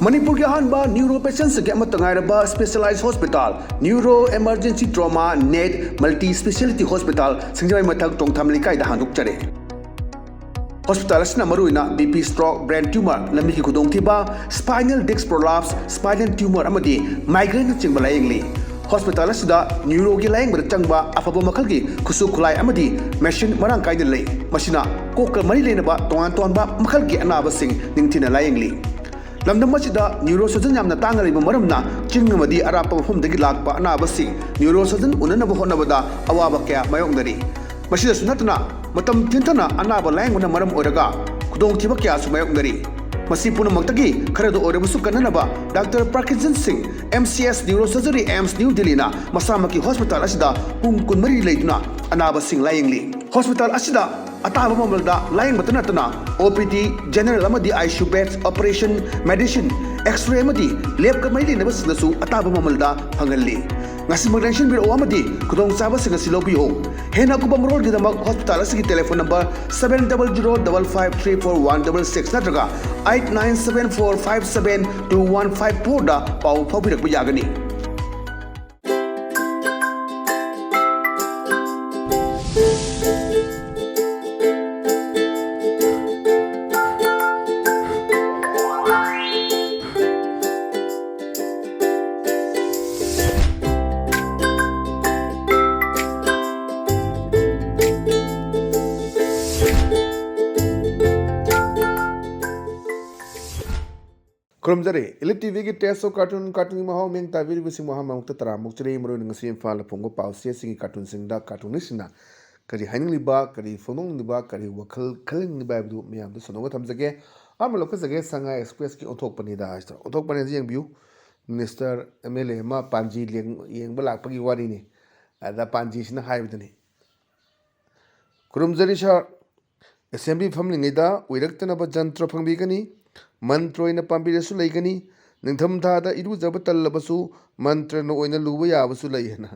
Manipur ki ahanba neuro patients ke amatangairaba specialized hospital neuro emergency trauma net multi speciality hospital singjai mathak tongtham likai da handuk chare hospital asna maruina BP stroke brain tumor lambi ki khudong thiba spinal disc prolapse spinal tumor amadi migraine chingba layengli hospital asida neuro ki layeng bar changba afaba makhal ki khusu khulai amadi machine marang kai de lei masina kokal mari lenaba tongan tonba makhal ki anaba sing ningthina layengli lamdam masida neurosurgeon yamna tangariba maramna chingmadi arapa mafumdagi lakpa anabasi neurosurgeon unanaba honabada awaba kya mayongdari masida sunatna matam tintana anaba lainguna maram oraga khudong thiba kya su mayongdari masi punamakdagi kharado orabusu kananaba Dr. Parkinson Singh MCS Neurosurgery AIMS New Delhi na masamaki hospital asida pung kunmari leituna anaba sing layingli hospital asida ataba mamalda laying batanatana OPD general amadi ICU beds operation medicine x-ray amadi lab ka mai lena basnasu ataba mamalda phangalli ngasi magdenshin biro amadi kudong saba singa silobiyo hena ku bamrol di damak hospital asigi telephone number 7005534166 natraga 8974572154 da pau phabirak biyagani Kurumjare ELITETV ki test of cartoon mahau meng tavir bisi Muhammad Mukta Tara Mukjare Maro ngasi Imphal Pongo Pau singi cartoon singda cartoonisina kari haining liba kari fonong liba kari wakal kaling liba abdu miyam du sononga thamjage ama lokajage Sanga Express ki othok pani da asta othok pani jeng view Minister MLA ma Panji yeng balak pagi wari ni ada Panji sina haibdani Kurumjare sha assembly famling ida uiraktana ba jantra phangbi Mantra ina pambirasu laigani ningtham thada irujaba tallabasu mantra no oina luba yabasu laiyana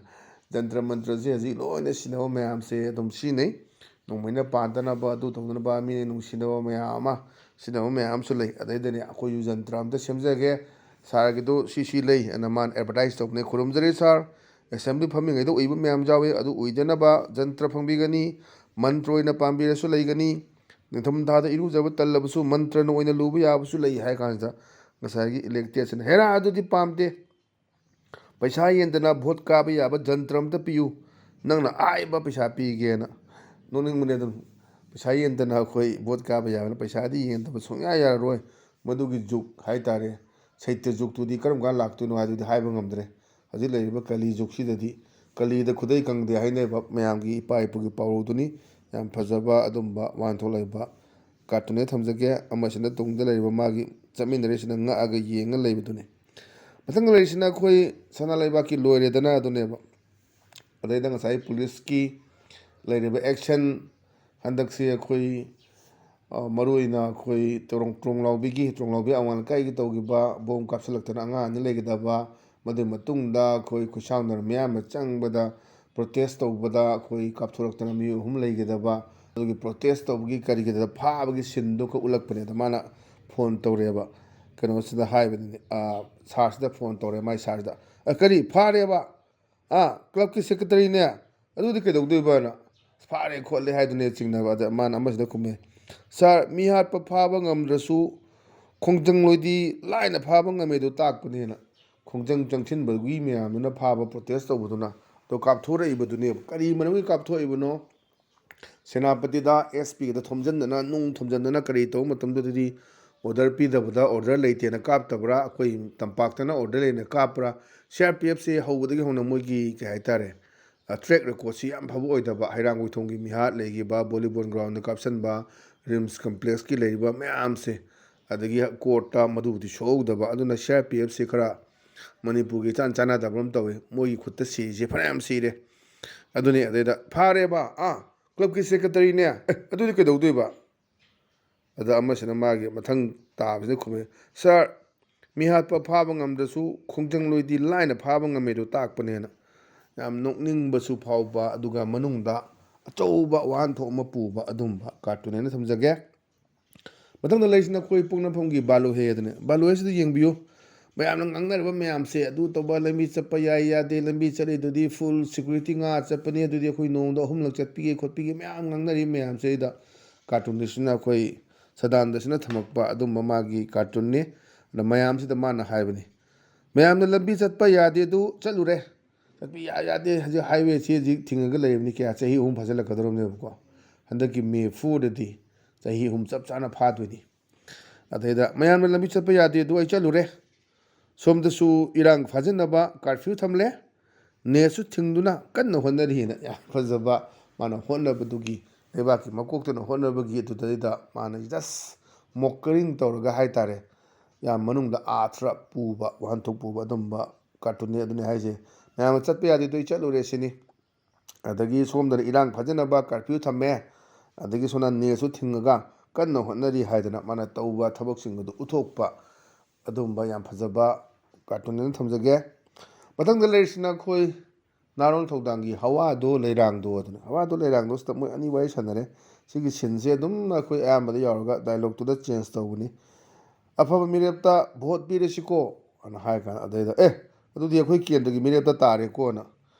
jantra mantra je haji loina sinawa mayam se adum sinai nongmaina pandana ba du thongna ba mi nung sinawa mayama sinawa mayam su lai adaidani akoi yu jantra amta semjage saragi do sisi lai anaman advertise tokne khurumjare sar assembly phaming aido oiba mayam jawe adu oidana ba jantra phangbigani mantra ina pambirasu laigani Ningtham thada irujaba tallabasu mantra no oina luba yabasu lai hai kansa ngasagi elected hera adu di pamte paisa yendana vote ka ba yaba jantram ta piyu nangna aiba paisa pi gena noning mune dum paisa yendana khoi vote ka ba yaba paisa di yenda songya ya roi madugi juk hai tare saitya juk tu di karam ga laktu no adu di haiba ngamdre haji leiba kali juk si dadi kali da khudai kangde haine ba mayam gi pai pu gi pawru duni yam phajaba adumba wan tholaiba cartoon thamjage amasina tungda leiba magi chaminresina nga aga yenga leibadune mathang leisina khoi sana leiba ki loire dana adune ba adai dang sai police ki leiba action handak se khoi maruina khoi trong lawbi awan kai gi tawgi ba bom kapsalaktana nga ni legidaba madu matungda khoi khusaunar miyam changbada protest tawbada khoi kapthuraktana mi hum leigidaba adugi protest tawgi karigida phabagi sindu ko ulakpane da mana phone tawreba kano sida haibani sars da phone tawre mai sars da kari phareba club ki secretary ne adudi ke dawdoi na phare kholle haidune chingna ba da man amasida kume sir mi hat pa phaba ngamdrasu khongjang loidi laina phaba ngame do takpane na khongjang jangchin balgi miyam na phaba protest tawbuduna to kapthore ibadune kari manami kaptho ibano Senapati da SP da thomjandana nung thomjandana kari to matamdudi order pi da order leite na kap tabra koi tampaktana order le na kapra CRPF se hawdagi hona mogi ke haitare track record si am phabu oidaba hairang oi thongi miha legi ba volleyball ground na kapsan ba rims complex ki leiba mayam se adagi court ta madudi showdaba aduna CRPF se khara Manipur gi chana da brom tawe mogi khutta si je pharam si re aduni adeda phare ba club ki secretary ne adudi ke dawdoi ba ada amasina magi mathang tabsine khume sir mi hat pa phaba ngamdasu khongjang loidi line phaba ngame do takpane na yam nokning basu phawba aduga manungda achouba wan thoma puba adumba cartoon ne thamjage ꯃꯊꯪꯗ ꯂꯩꯔꯤꯁꯤꯅ ꯑꯩꯈꯣꯏ ꯄꯣꯛꯅꯐꯝꯒꯤ ꯕꯥꯂꯨꯍꯦ ꯑꯗꯨꯅꯦ ꯕꯥꯂꯨꯍꯦꯁꯤꯗ ꯌꯦꯡꯕꯤꯌꯨ ꯃꯌꯥꯝꯅ ꯉꯥꯡꯅꯔꯤꯕ ꯃꯌꯥꯝꯁꯦ ꯑꯗꯨ ꯇꯧꯕ ꯂꯝꯕꯤ ꯆꯠꯄ ꯌꯥꯏ ꯌꯥꯗꯦ ꯂꯝꯕꯤ ꯆꯠꯂꯤꯗꯨꯗꯤ ꯐꯨꯜ ꯁꯦꯀ꯭ꯌꯨꯔꯤꯇꯤ ꯉꯥꯛ ꯆꯠꯄꯅꯤ ꯑꯗꯨꯗꯤ ꯑꯩꯈꯣꯏ ꯅꯣꯡꯃꯗ 3ꯂꯛ ꯆꯠꯄꯤꯒꯦ ꯈꯣꯠꯄꯤꯒꯦ ꯃꯌꯥꯝ ꯉꯥꯡꯅꯔꯤ ꯃꯌꯥꯝꯁꯤꯗ ꯀꯥꯔꯇꯨꯟꯗꯁꯤꯅ ꯑꯩꯈꯣꯏ ꯁꯗꯥꯟꯗꯁꯤꯅ ꯊꯝꯃꯛꯄ ꯑꯗꯨꯝꯕ ꯃꯥꯒꯤ ꯀꯥꯔꯇꯨꯟꯅꯤ ꯑꯗ ꯃꯌꯥꯝꯁꯤꯗ ꯃꯥꯅ ꯍꯥꯏꯕꯅꯤ ꯃꯌꯥꯝꯅ ꯂꯝꯕꯤ ꯆꯠꯄ ꯌꯥꯗꯦ ꯑꯗꯨ ꯆꯠꯂꯨꯔꯦ ꯆꯠꯄꯤ ꯌꯥꯗꯦ ꯍꯧꯖꯤꯛ ꯍꯥꯏꯋꯦꯁꯤ ꯍꯧꯖꯤꯛ ꯊꯤꯡꯉꯒ ꯂꯩꯔꯕꯅꯤ ꯀꯌꯥ ꯆꯍꯤ 3 ꯐꯥꯖꯤꯜꯂꯛꯀꯗꯧꯔꯕꯅꯦꯕꯀꯣ ꯍꯟꯗꯛꯀꯤ May 4ꯗꯗꯤ ꯆꯍꯤ 3 ꯆꯞ ꯆꯥꯅ ꯐꯥꯗꯣꯏꯅꯤ ꯑꯗꯩꯗ ꯃꯌꯥꯝꯅ ꯂꯝꯕꯤ ꯆꯠꯄ ꯌꯥꯗꯦ ꯑꯗꯨ ꯑꯩ ꯆꯠꯂꯨꯔꯦ ꯁꯣꯝꯗꯁꯨ ꯏꯔꯥꯡ ꯐꯥꯖꯤꯟꯅꯕ ꯀꯥꯔꯐ꯭ꯌꯨ ꯊꯝꯂꯦ ꯅꯦꯠꯁꯨ ꯊꯤꯡꯗꯨꯅ ꯀꯟꯅ ꯍꯣꯠꯅꯔꯤꯅ ꯌꯥꯝ ꯐꯖꯕ ꯃꯥꯅ ꯍꯣꯠꯅꯕꯗꯨꯒꯤ ꯂꯩꯕꯥꯛꯀꯤ ꯃꯀꯣꯛꯇꯨꯅ ꯍꯣꯠꯅꯕꯒꯤ ꯑꯗꯨꯗꯩꯗ ꯃꯥꯅ ꯖꯁ ꯃꯣꯀꯔꯤꯡ ꯇꯧꯔꯒ ꯍꯥꯏꯇꯥꯔꯦ ꯌꯥꯝ ꯃꯅꯨꯡꯗ ꯑꯥꯔꯊ ꯄꯨꯕ ꯋꯥꯍꯟꯊꯣꯛ ꯄꯨꯕ ꯑꯗꯨꯝꯕ ꯀꯥꯔꯇꯨꯟꯅꯤ ꯑꯗꯨꯅꯤ ꯍꯥꯏꯁꯦ ꯃꯌꯥꯝꯅ ꯆꯠꯄ ꯌꯥꯗꯦ ꯑꯗꯨ ꯑꯩ ꯆꯠꯂꯨꯔꯦ ꯁꯤꯅꯤ ꯑꯗꯒꯤ ꯁꯣꯝꯗꯅ ꯏꯔꯥꯡ ꯐꯖꯅꯕ ꯀꯥꯔꯐ꯭ꯌꯨ ꯊꯝꯃꯦ ꯑꯗꯒꯤ ꯁꯣꯝꯗ ꯅꯦꯠꯁꯨ ꯊꯤꯡꯉꯒ ꯀꯟꯅ ꯍꯣꯠꯅꯔꯤ ꯍꯥꯏꯗꯅ ꯃꯥꯅ ꯇꯧꯕ ꯊꯕꯛꯁꯤꯡ ꯑꯗꯨ ꯎꯠꯊꯣꯛꯄ ꯑꯗꯨꯝꯕ ꯌꯥꯝ ꯐꯖꯕ ꯀꯥꯔꯇꯨꯟ ꯊꯝꯖꯒꯦ ꯃꯊꯪꯗ ꯂꯩꯔꯤꯁꯤꯅ ꯑꯩꯈꯣꯏ ꯅꯥꯔꯣꯜ ꯊꯧꯗꯥꯡꯒꯤ ꯍꯋꯥꯗꯣ ꯂꯩꯔꯥꯡꯗꯣ ꯑꯗꯨꯅ ꯍꯋꯥꯗꯣ ꯂꯩꯔꯥꯡꯗꯣ ꯁꯤꯗ ꯃꯣꯏ ꯑꯅꯤ ꯋꯥꯔꯤ ꯁꯥꯟꯅꯔꯦ ꯁꯤꯒꯤ ꯁꯤꯟꯁꯦ ꯑꯗꯨꯝ ꯑꯩꯈꯣꯏ ꯑꯌꯥꯝꯕꯗ ꯌꯥꯎꯔꯒ ꯗꯥꯏꯂꯣꯛꯇꯨꯗ ꯆꯦꯟꯖ ꯇꯧꯕꯅꯤ ꯑꯐꯕ ꯃꯤꯔꯦꯞꯇ ꯚꯣꯠ ꯄꯤꯔꯁꯤꯀꯣ ꯑꯅ ꯍꯥꯏ ꯀꯥꯟꯗ ꯑꯗꯩꯗ ꯑꯗꯨꯗꯤ ꯑꯩꯈꯣꯏ ꯀꯦꯟꯗ꯭ꯔꯒꯤ ꯃꯤꯔꯦꯞꯇ ꯇꯥꯔꯦꯀꯣꯅ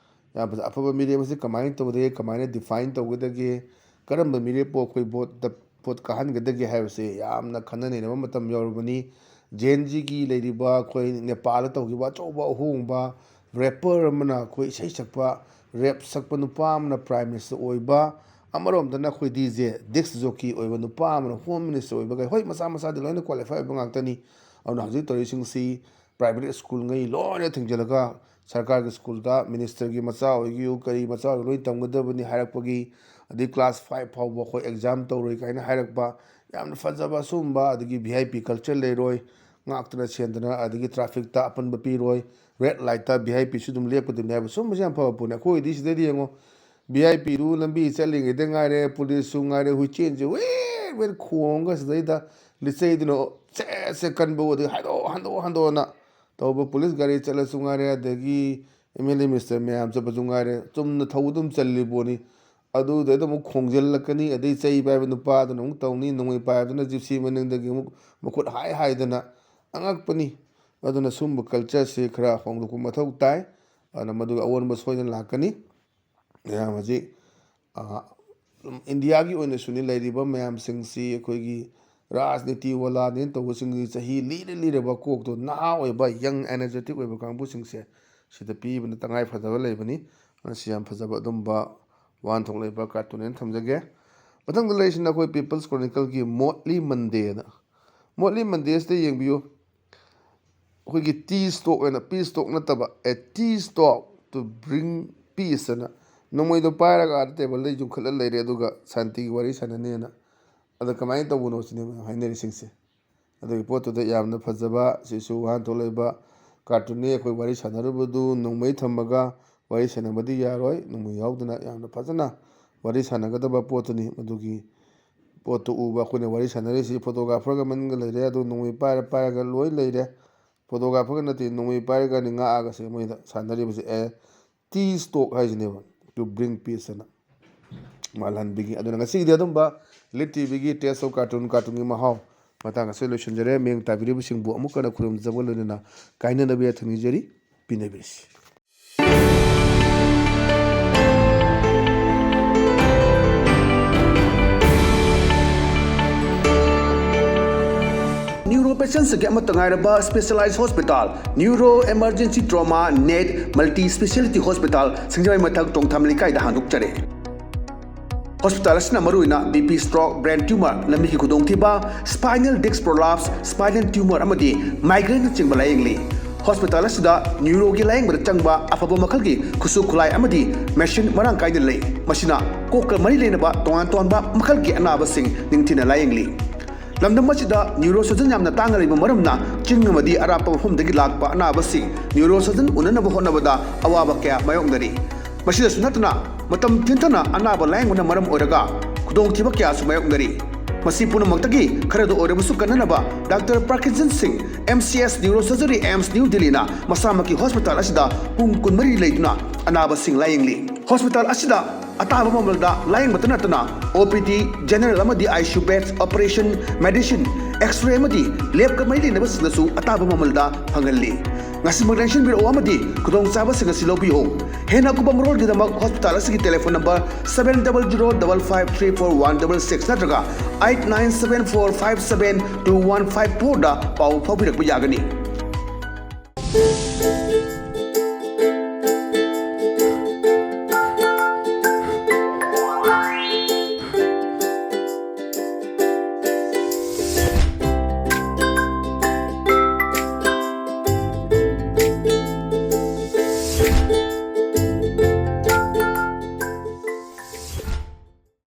ꯌꯥꯝ ꯐꯖꯩ ꯑꯐꯕ ꯃꯤꯔꯦꯞ ꯑꯁꯤ ꯀꯃꯥꯏꯅ ꯇꯧꯒꯗꯒꯦ ꯀꯃꯥꯏꯅ ꯗꯤꯐꯥꯏꯟ ꯇꯧꯒꯗꯒꯦ ꯀꯔꯝꯕ ꯃꯤꯔꯦꯞꯄꯨ ꯑꯩꯈꯣꯏ ꯚꯣꯠ ꯀꯥꯍꯟꯒꯗꯒꯦ ꯍꯥꯏꯕꯁꯦ ꯌꯥꯝꯅ ꯈꯟꯅ ꯅꯩꯅꯕ ꯃꯇꯝ ꯌꯧꯔꯕꯅꯤ ꯖꯦꯟꯖꯤꯒꯤ ꯂꯩꯔꯤꯕ ꯑꯩꯈꯣꯏ ꯅꯦꯄꯥꯜꯗ ꯇꯧꯈꯤꯕ ꯑꯆꯧꯕ ꯑꯍꯣꯡꯕ ꯔꯦꯄꯔ ꯑꯃꯅ ꯑꯩꯈꯣꯏ ꯏꯁꯩ ꯁꯛꯄ ꯔꯦꯞ ꯁꯛꯄ ꯅꯨꯄꯥ ꯑꯃꯅ ꯄ꯭ꯔꯥꯏꯝ ꯃꯤꯅꯤꯁꯇꯔ ꯑꯣꯏꯕ ꯑꯃꯔꯣꯝꯗꯅ ꯑꯩꯈꯣꯏ DJ ꯗꯤꯛꯁ ꯖꯣꯀꯤ ꯑꯣꯏꯕ ꯅꯨꯄꯥ ꯑꯃꯅ ꯍꯣꯝ ꯃꯤꯅꯤꯁꯇꯔ ꯑꯣꯏꯕꯒꯩ ꯍꯣꯏ ꯃꯆꯥ ꯃꯆꯥꯗꯤ ꯂꯣꯏꯅ ꯀ꯭ꯋꯥꯂꯤꯐꯥꯏ ꯑꯣꯏꯕ ꯉꯥꯛꯇꯅꯤ ꯑꯗꯨꯅ ꯍꯧꯖꯤꯛ ꯇꯧꯔꯤꯁꯤꯡꯁꯤ ꯄ꯭ꯔꯥꯏꯚꯦꯠ ꯁ꯭ꯀꯨꯜꯉꯩ ꯂꯣꯏꯅ ꯊꯤꯡꯖꯤꯜꯂꯒ ꯁꯔꯀꯥꯔꯒꯤ ꯁ꯭ꯀꯨꯜꯗ ꯃꯤꯅꯤꯁꯇꯔꯒꯤ ꯃꯆꯥ ꯑꯣꯏꯒꯤꯌꯨ ꯀꯔꯤ ꯃꯆꯥ ꯑꯣꯏꯒꯤꯌꯨ ꯂꯣꯏ ꯇꯝꯒꯗꯕꯅꯤ ꯍꯥꯏꯔꯛꯄꯒꯤ ꯑꯗꯩ ꯀ꯭ꯂꯥꯁ 5 ꯐꯥꯎꯕ ꯑꯩꯈꯣꯏ ꯑꯦꯛꯖꯥꯝ ꯇꯧꯔꯣꯏ ꯀꯥꯏꯅ ꯍꯥꯏꯔꯛꯄ ꯌꯥꯝꯅ ꯐꯖꯕ ꯑꯁꯨꯝꯕ ꯑꯗꯒꯤ VIP ꯀꯜꯆꯔ ꯂꯩꯔꯣꯏ ꯉꯥꯛꯇꯅ ꯁꯦꯟꯗꯅ ꯑꯗꯒꯤ ꯇ꯭ꯔꯥꯐꯤꯛꯇ ꯑꯄꯟꯕ ꯄꯤꯔꯣꯏ ꯔꯦꯠ ꯂꯥꯏꯠꯇ VIPꯁꯨ ꯑꯗꯨꯝ ꯂꯦꯞꯀꯗꯕꯅꯤ ꯍꯥꯏꯕ ꯁꯨꯝꯕꯁꯦ ꯌꯥꯝ ꯐꯕ ꯄꯣꯠꯅꯤ ꯑꯩꯈꯣꯏꯒꯤꯗꯤ ꯁꯤꯗꯩꯗꯤ ꯌꯦꯡꯉꯣ VIPꯗꯨ ꯂꯝꯕꯤ ꯆꯠꯂꯤꯉꯩꯗ ꯉꯥꯏꯔꯦ ꯄꯨꯂꯤꯁꯁꯨ ꯉꯥꯏꯔꯦ ꯍꯨꯏꯆꯦꯟꯁꯦ ꯋꯦꯠ ꯈꯣꯡꯉꯒ ꯁꯤꯗꯩꯗ ꯂꯤꯆꯩꯗꯨꯅ ꯁꯦ ꯀꯟꯕ ꯑꯗꯒꯤ ꯍꯟꯗꯣꯛꯑꯅ ꯇꯧꯕ ꯄꯨꯂꯤꯁ ꯒꯥꯔꯤ ꯆꯠꯂꯁꯨ ꯉꯥꯏꯔꯦ ꯑꯗꯒꯤ MLA ꯃꯤꯅꯤꯁꯇꯔ ꯃꯌꯥꯝ ꯆꯠꯄꯁꯨ ꯉꯥꯏꯔꯦ ꯆꯨꯝꯅ ꯊꯧꯕ ꯑꯗꯨꯝ ꯆꯜꯂꯤꯕꯣꯅꯤ ꯑꯗꯨꯗꯩꯗ ꯑꯃꯨꯛ ꯈꯣꯡꯖꯤꯜꯂꯛꯀꯅꯤ ꯑꯗꯩ ꯆꯩ ꯄꯥꯏꯕ ꯅꯨꯄꯥꯗꯨꯅ ꯑꯃꯨꯛ ꯇꯧꯅꯤ ꯅꯣꯡꯃꯩ ꯄꯥꯏꯕꯗꯨꯅ ꯖꯤꯞꯁꯤ ꯃꯅꯤꯡꯗꯒꯤ ꯑꯃꯨꯛ ꯃꯈꯨꯠ ꯍꯥꯏꯗꯅ ꯑꯉꯛꯄꯅꯤ ꯑꯗꯨꯅ ꯁꯨꯝꯕ ꯀꯜꯆꯔꯁꯤ ꯈꯔ ꯍꯣꯡꯗꯣꯛꯄ ꯃꯊꯧ ꯇꯥꯏ ꯑꯗꯨꯅ ꯃꯗꯨꯒꯤ ꯑꯑꯣꯟꯕ ꯁꯣꯏꯗꯅ ꯂꯥꯛꯀꯅꯤ ꯃꯌꯥꯝ ꯍꯧꯖꯤꯛ ꯏꯟꯗꯤꯌꯥꯒꯤ ꯑꯣꯏꯅꯁꯨꯅꯤ ꯂꯩꯔꯤꯕ ꯃꯌꯥꯝꯁꯤꯡꯁꯤ ꯑꯩꯈꯣꯏꯒꯤ ꯔꯥꯖꯅꯤꯇꯤ ꯋꯥꯂꯥꯅꯦꯅ ꯇꯧꯕꯁꯤꯡꯒꯤ ꯆꯍꯤ ꯂꯤꯔꯕ ꯀꯣꯛꯇꯣ ꯅꯍꯥ ꯑꯣꯏꯕ ꯌꯪ ꯑꯦꯅꯔꯖꯦꯇꯤꯛ ꯑꯣꯏꯕ ꯀꯥꯡꯕꯨꯁꯤꯡꯁꯦ ꯁꯤꯗ ꯄꯤꯕꯅ ꯇꯉꯥꯏ ꯐꯗꯕ ꯂꯩꯕꯅꯤ ꯃꯁꯤ ꯌꯥꯝ ꯐꯖꯕ ꯑꯗꯨꯝꯕ ꯋꯥꯍꯟꯊꯣꯛ ꯂꯩꯕ ꯀꯥꯔꯇꯨꯟ ꯑꯅ ꯊꯝꯖꯒꯦ ꯃꯊꯪꯗ ꯂꯩꯔꯤꯁꯤꯅ ꯑꯩꯈꯣꯏ ꯄꯤꯄꯜꯁ ꯀ꯭ꯔꯣꯅꯤꯀꯜꯒꯤ ꯃꯣꯠꯂꯤ ꯃꯟꯗꯦꯅ ꯃꯣꯠꯂꯤ ꯃꯟꯗꯦꯁꯤꯗ ꯌꯦꯡꯕꯤꯌꯨ ꯑꯩꯈꯣꯏꯒꯤ ꯇꯤ ꯁ꯭ꯇꯣꯛ ꯑꯣꯏꯅ ꯄꯤ ꯁ꯭ꯇꯣꯛ ꯅꯠꯇꯕ T stock to bring piece ꯑꯅ ꯅꯣꯡꯃꯩꯗꯣ ꯄꯥꯏꯔꯒ ꯑꯥꯗ ꯇꯦꯕꯜꯗ ꯌꯨꯡꯈꯠꯂ ꯂꯩꯔꯦ ꯑꯗꯨꯒ ꯁꯥꯟꯇꯤꯒꯤ ꯋꯥꯔꯤ ꯁꯥꯟꯅꯅꯦꯅ ꯑꯗ ꯀꯃꯥꯏꯅ ꯇꯧꯕꯅꯣ ꯁꯤꯅꯦ ꯍꯥꯏꯅꯔꯤꯁꯤꯡꯁꯦ ꯑꯗꯨꯒꯤ ꯄꯣꯠꯇꯨꯗ ꯌꯥꯝꯅ ꯐꯖꯕ ꯁꯤꯁꯨ ꯋꯥꯍꯟꯊꯣꯛ ꯂꯩꯕ ꯀꯥꯔꯇꯨꯟꯅꯤ ꯑꯩꯈꯣꯏ ꯋꯥꯔꯤ ꯁꯥꯟꯅꯔꯨꯕꯗꯨ ꯅꯣꯡꯃꯩ ꯊꯝꯃꯒ ꯋꯥꯔꯤ ꯁꯥꯟꯅꯕꯗꯤ ꯌꯥꯔꯣꯏ ꯅꯣꯡꯃꯩ ꯌꯥꯎꯗꯅ ꯌꯥꯝꯅ ꯐꯖꯅ ꯋꯥꯔꯤ ꯁꯥꯟꯅꯒꯗꯕ ꯄꯣꯠꯇꯨꯅꯤ ꯃꯗꯨꯒꯤ ꯄꯣꯠꯇꯨ ꯎꯕ ꯑꯩꯈꯣꯏꯅ ꯋꯥꯔꯤ ꯁꯥꯟꯅꯔꯤꯁꯤ ꯐꯣꯇꯣꯒ꯭ꯔꯥꯐꯔꯒ ꯃꯅꯤꯡꯒ ꯂꯩꯔꯦ ꯑꯗꯨ ꯅꯣꯡꯃꯩ ꯄꯥꯏꯔꯒ ꯂꯣꯏ ꯂꯩꯔꯦ ꯐꯣꯇꯣꯒ꯭ꯔꯥꯐꯔꯒ ꯅꯠꯇꯦ ꯅꯣꯡꯃꯩ ꯄꯥꯏꯔꯒ ꯉꯥꯛꯑꯒꯁꯦ ꯃꯣꯏꯗ ꯁꯥꯟꯅꯔꯤꯕꯁꯦ ꯇꯤ ꯁ꯭ꯇꯣꯛ ꯍꯥꯏꯁꯤꯅꯦꯕ ꯇꯨ ꯕ꯭ꯔꯤꯡ ꯄꯤꯁ ꯑꯅ ꯃꯥꯜꯍꯟꯕꯤꯒꯤ ꯑꯗꯨꯅ ꯉꯁꯤꯒꯤꯗꯤ ꯑꯗꯨꯝꯕ ꯂꯤꯠ ꯇꯤꯚꯤꯒꯤ ꯇꯦꯁ ꯑꯣꯐ ꯀꯥꯔꯇꯨꯟꯒꯤ ꯃꯍꯥꯎ ꯃꯇꯥꯡ ꯑꯁꯤ ꯂꯣꯏꯁꯤꯟꯖꯔꯦ ꯃꯤꯠꯌꯦꯡ ꯇꯥꯕꯤꯔꯤꯕꯁꯤꯡꯕꯨ ꯑꯃꯨꯛ ꯍꯟꯅ ꯈꯨꯔꯨꯝꯖꯕ ꯂꯣꯏꯅꯅ ꯀꯥꯏꯅꯅꯕ ꯌꯥꯊꯪ ꯅꯤꯖꯔꯤ ꯄꯤꯅꯕꯤꯔꯁꯤ न्यूरो पेशेंट्स के specialise hospital neuro emergency trauma नेट मल्टी स्पेशलिटी हॉस्पिटल सिंगजोई मथक टोंगथाम लिकाई दा हांदुकचरे हॉस्पिटल असना मरुइना बीपी स्ट्रोक ब्रेन ट्यूमर लम्बी की खुदोंथिबा spinal disc prolapse spinal tumour अमदी माइग्रेन चिंगबा लायंगली हॉस्पिटल असदा न्यूरो की लायंग चंगबा अफब मखल की खुसु खुलाई अमदी मेशिन मरांग कायदे लई मसिना कोक मरी लेनबा तोंगान तोंबा मखल की अनाबसिंग निंगथिना लायंगली लमदम neuro surgeon यामना तांगरिबा मरमना चिंगमदी अरापा मफमदगी Lakpa अनाबसिंग neuro surgeon उननब होनबदा अवाबा कया मायोंगदरी मसिदसु नतना मतम थिंथना अनाबा लायंगना मरम ओरगा खुदोंथिबा कया सु मायोंगदरी मसी पुनमक्तगी खरदो ओरबसु कन्ननबा doctor Parkinson Singh MCS neuro surgery AIIMS New Delhi ना मसामकी हॉस्पिटल असिदा पुंग कुनमरी लेदुना ꯑꯅꯥꯕꯁꯤꯡ ꯂꯥꯌꯦꯡꯂꯤ ꯍꯣꯁꯄꯤꯇꯥꯜ ꯑꯁꯤꯗ ꯑꯇꯥꯕ ꯃꯃꯜꯗ ꯂꯥꯌꯦꯡꯕꯇ ꯅꯠꯇꯅ OPD ꯖꯦꯅꯔꯦꯜ ꯑꯃꯗꯤ ICU bed operation medicine X-ray ꯑꯃꯗꯤ ꯂꯦꯕꯀ ꯃꯔꯤ ꯂꯩꯅꯕꯁꯤꯡꯗꯁꯨ ꯑꯇꯥꯕ ꯃꯃꯜꯗ ꯐꯪꯍꯜꯂꯤ ꯉꯁꯤꯃꯛ ꯂꯦꯡꯁꯤꯟꯕꯤꯔꯛꯑꯣ ꯑꯃꯗꯤ ꯈꯨꯗꯣꯡꯆꯥꯕꯁꯤꯡ ꯑꯁꯤ ꯂꯧꯕꯤꯌꯨ ꯍꯦꯟꯅ ꯑꯀꯨꯞꯄ ꯃꯔꯣꯜꯒꯤꯗꯃꯛ ꯍꯣꯁꯄꯤꯇꯥꯜ ꯑꯁꯤꯒꯤ ꯇꯦꯂꯤꯐꯣꯟ ꯅꯝꯕꯔ 7005534166 ꯅꯠꯇ꯭ꯔꯒ 8974572154 ꯗ ꯄꯥꯎ ꯐꯥꯎꯕꯤꯔꯛꯄ ꯌꯥꯒꯅꯤ